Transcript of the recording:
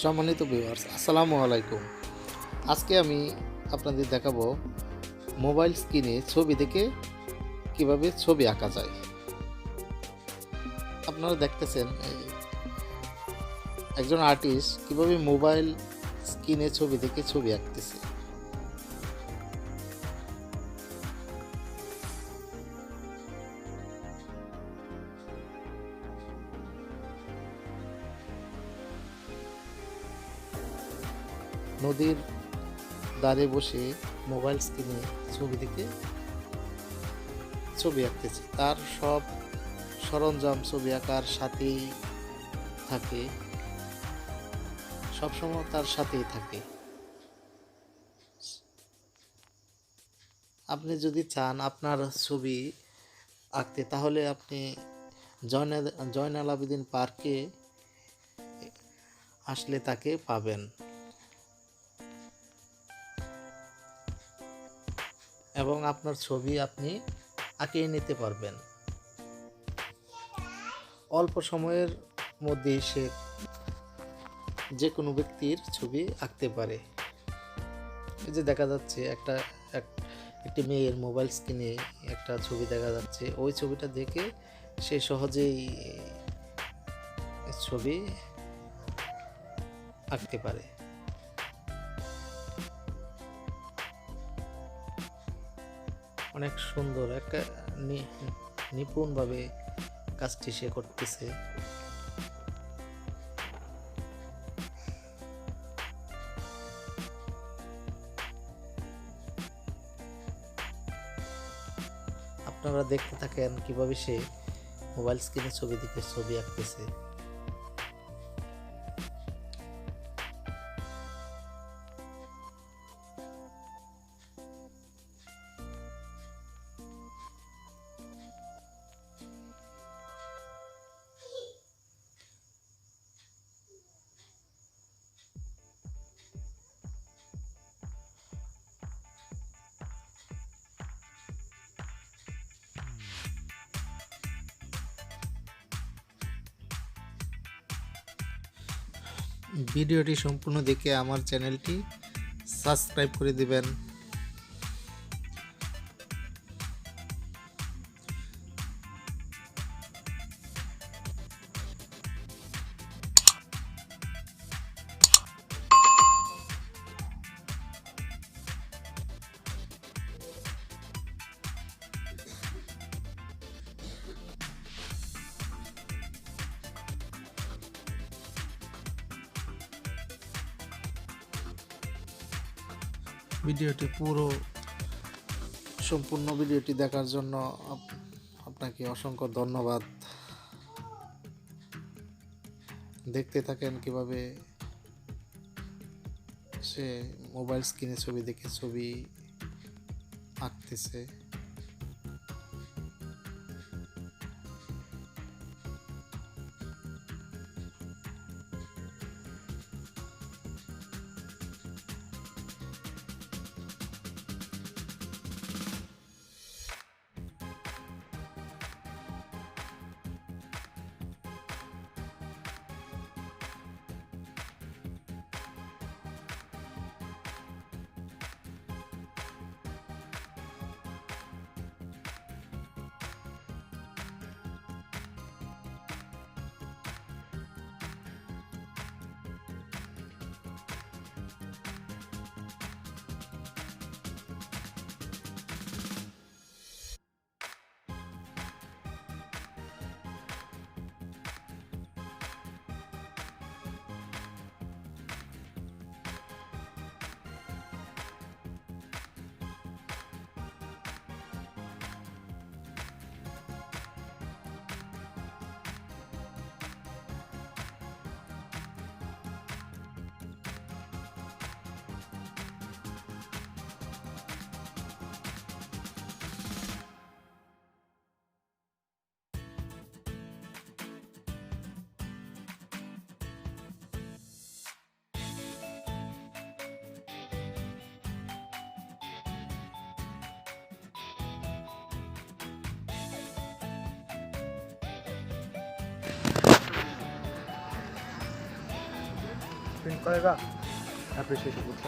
সম্মানিত ভিউয়ার্স, আসসালামু আলাইকুম। আজকে আমি আপনাদের দেখাবো মোবাইল স্ক্রিনে ছবি দেখে কিভাবে ছবি আঁকা যায়। আপনারা দেখতেছেন একজন আর্টিস্ট কিভাবে মোবাইল স্ক্রিনে ছবি দেখে ছবি আঁকতেছে। নদীর ধারে বসে মোবাইল স্ক্রিনে ছবি দেখে ছবি আঁকতেছে। তার সব সরঞ্জাম ছবি আঁকার সাথেই থাকে, সবসময় তার সাথেই থাকে। আপনি যদি চান আপনার ছবি আঁকতে, তাহলে আপনি জয়নাল আবেদিন পার্কে আসলে তাকে পাবেন এবং আপনার ছবি আপনি আঁকিয়ে নিতে পারবেন। অল্প সময়ের মধ্যে সে যে কোনো ব্যক্তির ছবি আঁকতে পারে। এই যে দেখা যাচ্ছে একটি মেয়ের মোবাইল স্ক্রিনে একটা ছবি দেখা যাচ্ছে। ওই ছবিটা দেখে সে সহজেই ছবি আঁকতে পারে। অনেক সুন্দর একটা নিপুণভাবে কাজটি সে করতেছে। আপনারা দেখতে থাকেন কিভাবে সে মোবাইল স্ক্রিনে ছবি দেখে ছবি আঁকতেছে। ভিডিওটি সম্পূর্ণ দেখে আমার চ্যানেলটি সাবস্ক্রাইব করে দিবেন। ভিডিওটি সম্পূর্ণ ভিডিওটি দেখার জন্য আপনাকে অসংখ্য ধন্যবাদ। দেখতে থাকেন কিভাবে সে মোবাইল স্ক্রিনে ছবি দেখে ছবি আঁকতেছে। प्रिंट करेगा, एप्रिसिएशन बुझ्छ।